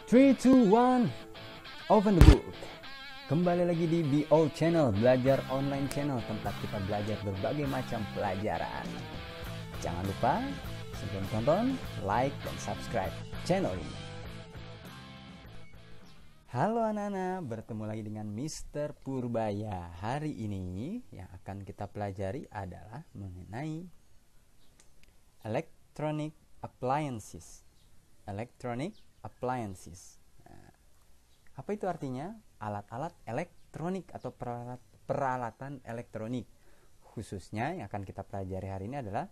3, 2, 1, open the book. Kembali lagi di BO Channel, belajar online channel, tempat kita belajar berbagai macam pelajaran. Jangan lupa sebelum tonton, like dan subscribe channel ini. Halo anak-anak, bertemu lagi dengan Mr. Purbaya. Hari ini yang akan kita pelajari adalah mengenai electronic appliances. Electronic appliances. Nah, apa itu artinya? Alat-alat elektronik atau peralatan elektronik. Khususnya yang akan kita pelajari hari ini adalah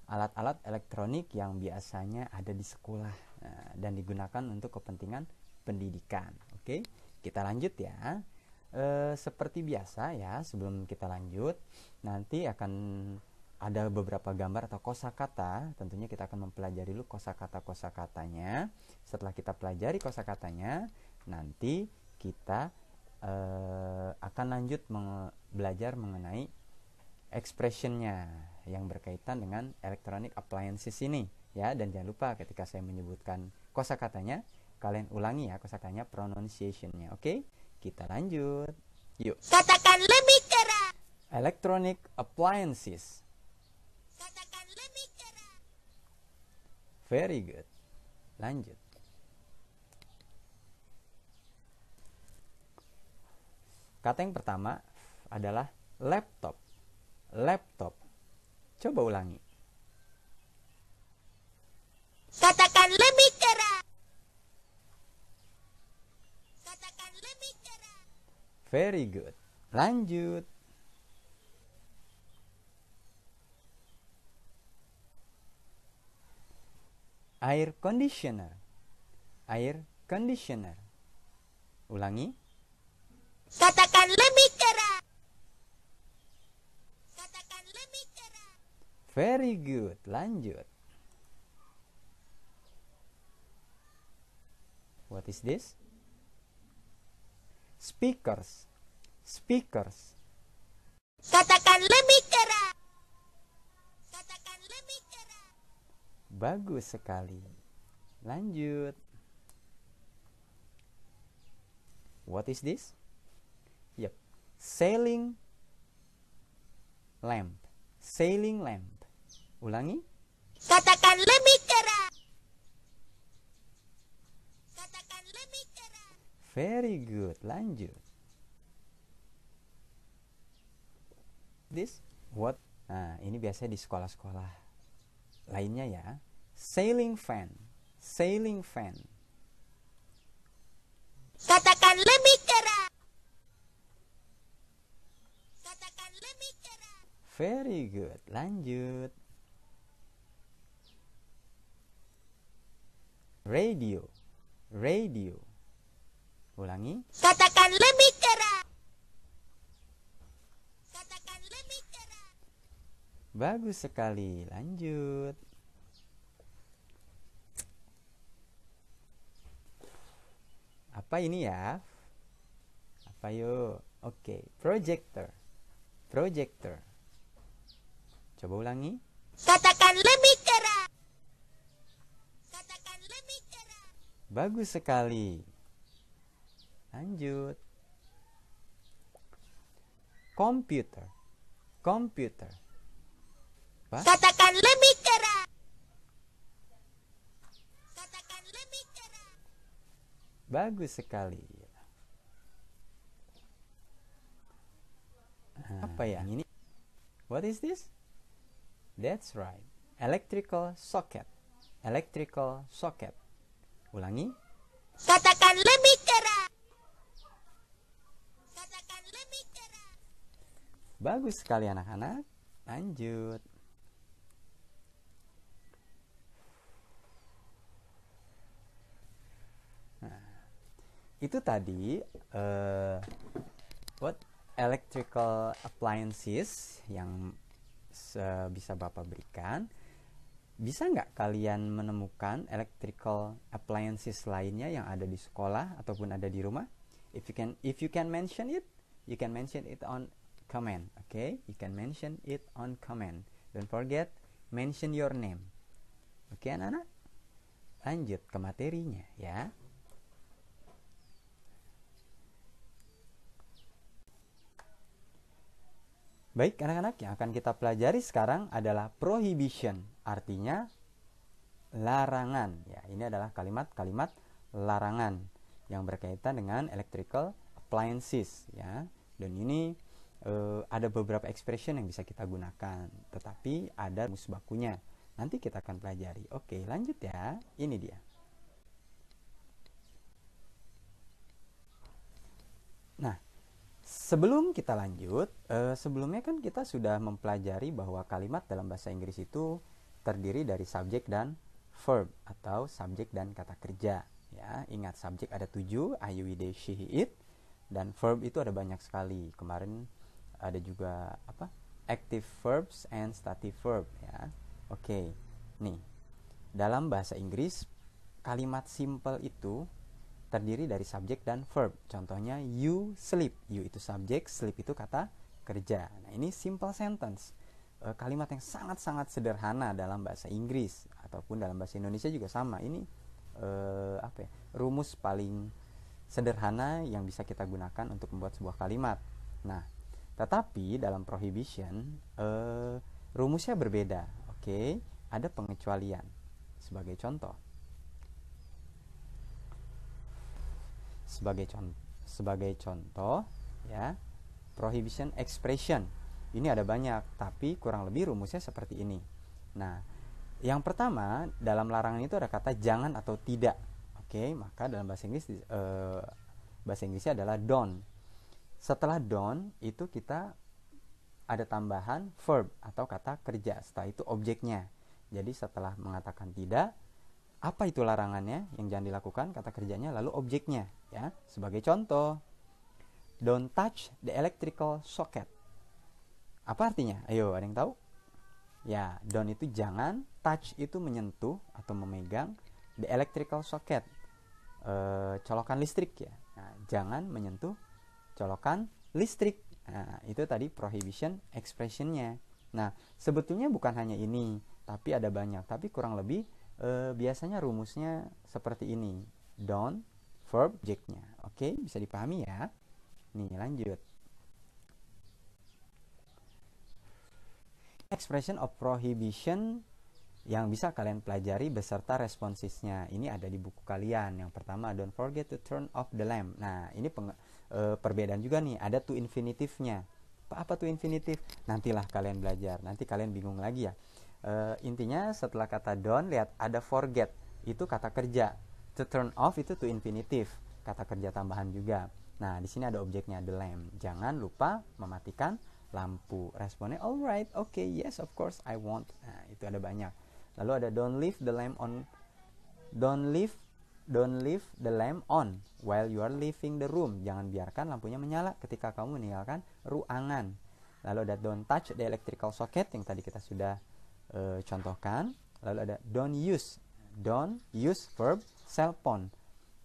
alat-alat elektronik yang biasanya ada di sekolah dan digunakan untuk kepentingan pendidikan. Oke, kita lanjut ya. Seperti biasa ya, sebelum kita lanjut, nanti akan ada beberapa gambar atau kosakata. Tentunya kita akan mempelajari dulu kosakata-kosakatanya. Setelah kita pelajari kosakatanya, nanti kita akan lanjut belajar mengenai expressionnya yang berkaitan dengan electronic appliances ini ya. Dan jangan lupa ketika saya menyebutkan kosakatanya, kalian ulangi ya kosakatanya, pronunciation-nya. Oke, kita lanjut. Yuk. Katakan lebih keras. Electronic appliances. Katakan lebih keras. Very good. Lanjut. Kata yang pertama adalah laptop. Laptop. Coba ulangi. Katakan lebih keras. Katakan lebih keras. Very good. Lanjut. Air conditioner. Air conditioner. Ulangi. Katakan lebih keras. Katakan lebih keras. Very good. Lanjut. What is this? Speakers. Speakers. Katakan lebih keras. Katakan lebih keras. Bagus sekali. Lanjut. What is this? Yep. Sailing lamp. Sailing lamp. Ulangi. Katakan lebih keras. Katakan lebih keras. Very good. Lanjut. This what? Nah, ini biasanya di sekolah-sekolah lainnya ya. Sailing fan. Sailing fan. Katakan lebih keras. Katakan lebih keras. Very good. Lanjut. Radio. Radio. Ulangi. Katakan lebih keras. Katakan lebih keras. Bagus sekali. Lanjut. Apa ini ya? Apa yuk? Oke. Projector. Projector. Coba ulangi. Katakan lebih keras. Katakan lebih keras. Bagus sekali. Lanjut. Computer. Computer. Apa? Katakan lebih keras. Katakan lebih keras. Bagus sekali. Apa ya? Ini. What is this? That's right. Electrical socket. Electrical socket. Ulangi. Katakan lebih keras. Katakan lebih keras. Bagus sekali anak-anak. Lanjut. Nah, itu tadi what electrical appliances yang bisa Bapak berikan. Bisa nggak kalian menemukan electrical appliances lainnya yang ada di sekolah ataupun ada di rumah? If you can mention it, you can mention it on comment. Okay, you can mention it on comment. Don't forget mention your name. Oke, anak-anak. Lanjut ke materinya ya. Baik, anak-anak, yang akan kita pelajari sekarang adalah prohibition, artinya larangan. Ya, ini adalah kalimat-kalimat larangan yang berkaitan dengan electrical appliances, ya. Dan ini ada beberapa expression yang bisa kita gunakan, tetapi ada rumus bakunya. Nanti kita akan pelajari. Oke, lanjut ya. Ini dia. Nah, sebelum kita lanjut, sebelumnya kan kita sudah mempelajari bahwa kalimat dalam bahasa Inggris itu terdiri dari subjek dan verb atau subjek dan kata kerja. Ya, ingat subjek ada 7, I, we, they, she, he, it, dan verb itu ada banyak sekali. Kemarin ada juga active verbs and stative verb, ya. Oke. Nih, dalam bahasa Inggris kalimat simple itu terdiri dari subjek dan verb. Contohnya you sleep. You itu subjek, sleep itu kata kerja. Nah, ini simple sentence. Kalimat yang sangat-sangat sederhana dalam bahasa Inggris ataupun dalam bahasa Indonesia juga sama. Ini rumus paling sederhana yang bisa kita gunakan untuk membuat sebuah kalimat. Nah, tetapi dalam prohibition rumusnya berbeda. Oke, ada pengecualian. Sebagai contoh, ya, prohibition expression ini ada banyak, tapi kurang lebih rumusnya seperti ini. Nah, yang pertama dalam larangan itu ada kata jangan atau tidak. Oke, maka dalam bahasa Inggrisnya adalah don't. Setelah don't itu kita ada tambahan verb atau kata kerja, setelah itu objeknya. Jadi setelah mengatakan tidak, apa itu larangannya yang jangan dilakukan, kata kerjanya, lalu objeknya, ya. Sebagai contoh, don't touch the electrical socket. Apa artinya? Ayo, ada yang tahu? Ya, don't itu jangan, touch itu menyentuh atau memegang, the electrical socket, colokan listrik, ya. Nah, jangan menyentuh colokan listrik. Nah, itu tadi prohibition expressionnya. Nah, sebetulnya bukan hanya ini, tapi ada banyak. Tapi kurang lebih biasanya rumusnya seperti ini. Don't, verb, objeknya. Oke, bisa dipahami ya? Nih, lanjut. Expression of prohibition yang bisa kalian pelajari beserta responsisnya. Ini ada di buku kalian. Yang pertama, don't forget to turn off the lamp. Nah, ini perbedaan juga nih. Ada to infinitive-nya. Apa to infinitive? Nantilah kalian belajar. Nanti kalian bingung lagi ya. Intinya setelah kata don't, lihat ada forget, itu kata kerja. To turn off itu to infinitive, kata kerja tambahan juga. Nah, di sini ada objeknya, the lamp. Jangan lupa mematikan lampu. Responnya alright, okay, yes, of course, I want. Nah, itu ada banyak. Lalu ada don't leave the lamp on. Don't leave the lamp on while you are leaving the room. Jangan biarkan lampunya menyala ketika kamu meninggalkan ruangan. Lalu ada don't touch the electrical socket yang tadi kita sudah contohkan. Lalu ada don't use verb cell phone,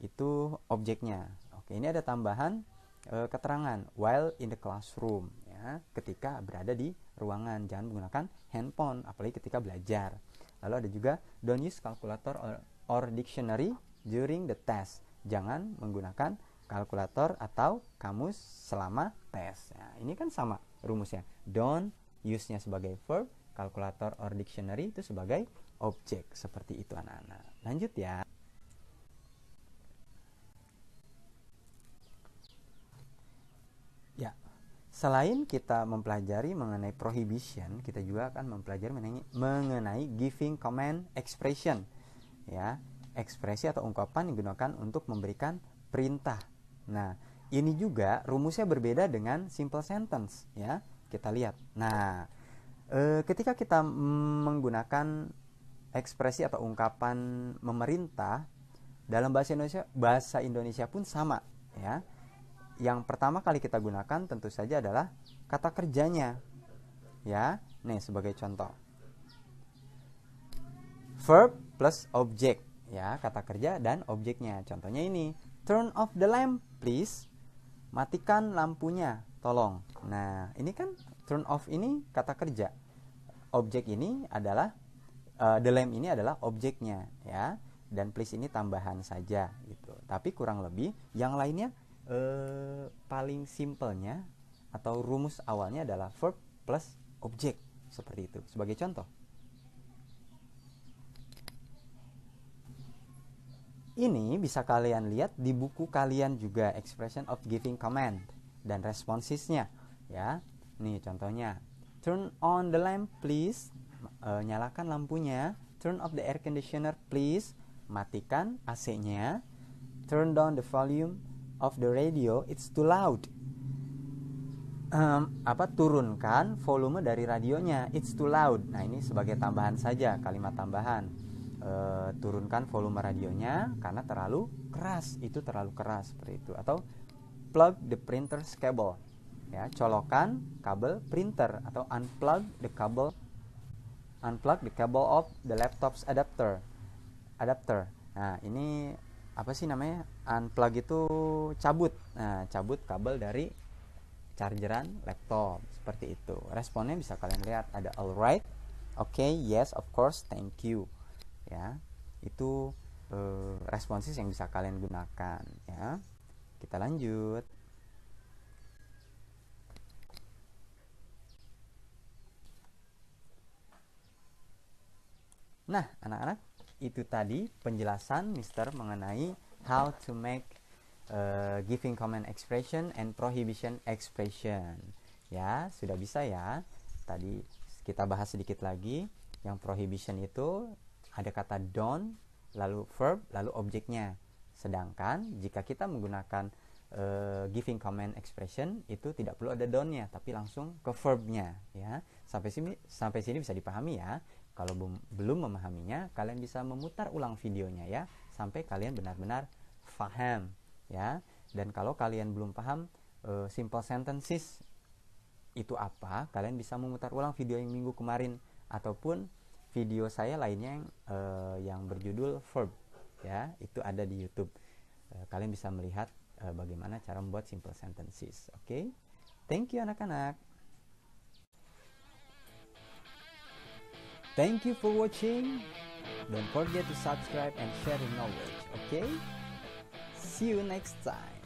itu objeknya. Oke, ini ada tambahan keterangan while in the classroom, ya, ketika berada di ruangan. Jangan menggunakan handphone apalagi ketika belajar. Lalu ada juga don't use calculator or dictionary during the test. Jangan menggunakan kalkulator atau kamus selama tes. Nah, ini kan sama rumusnya. Don't use-nya sebagai verb, kalkulator or dictionary itu sebagai objek. Seperti itu anak-anak. Lanjut ya. Ya, selain kita mempelajari mengenai prohibition, kita juga akan mempelajari mengenai giving command expression. Ya, ekspresi atau ungkapan yang digunakan untuk memberikan perintah. Nah, ini juga rumusnya berbeda dengan simple sentence, ya. Kita lihat. Nah, ketika kita menggunakan ekspresi atau ungkapan memerintah dalam bahasa Indonesia pun sama, ya. Yang pertama kali kita gunakan tentu saja adalah kata kerjanya, ya. Nih sebagai contoh, verb plus object, ya, kata kerja dan objeknya. Contohnya ini, turn off the lamp please. Matikan lampunya, tolong. Nah, ini kan turn off ini kata kerja. Objek ini adalah the lamp ini adalah objeknya, ya. Dan please ini tambahan saja gitu. Tapi kurang lebih yang lainnya paling simpelnya atau rumus awalnya adalah verb plus objek, seperti itu. Sebagai contoh, ini bisa kalian lihat di buku kalian juga, expression of giving command dan responsesnya ya. Nih contohnya, turn on the lamp please, nyalakan lampunya. Turn off the air conditioner please, matikan AC-nya. Turn down the volume of the radio, it's too loud. Turunkan volume dari radionya, it's too loud. Nah, ini sebagai tambahan saja, kalimat tambahan. Turunkan volume radionya karena terlalu keras, itu terlalu keras, seperti itu. Atau plug the printer's cable, ya, colokan kabel printer. Atau unplug the cable of the laptop's adapter. Nah, ini apa sih namanya? Unplug itu cabut. Nah, cabut kabel dari chargeran laptop, seperti itu. Responnya bisa kalian lihat, ada alright, okay, yes, of course, thank you. Ya, itu responses yang bisa kalian gunakan ya. Kita lanjut. Nah, anak-anak, itu tadi penjelasan Mister mengenai how to make giving command expression and prohibition expression. Ya, sudah bisa ya. Tadi kita bahas sedikit lagi. Yang prohibition itu ada kata don't, lalu verb, lalu objeknya. Sedangkan jika kita menggunakan giving command expression, itu tidak perlu ada don't-nya, tapi langsung ke verb-nya ya. Sampai sini bisa dipahami ya. Kalau belum memahaminya, kalian bisa memutar ulang videonya ya, sampai kalian benar-benar paham ya. Dan kalau kalian belum paham simple sentences itu apa, kalian bisa memutar ulang video yang minggu kemarin ataupun video saya lainnya yang berjudul verb ya, itu ada di YouTube. Kalian bisa melihat bagaimana cara membuat simple sentences. Oke? Thank you anak-anak. Thank you for watching. Don't forget to subscribe and share your knowledge. Okay? See you next time.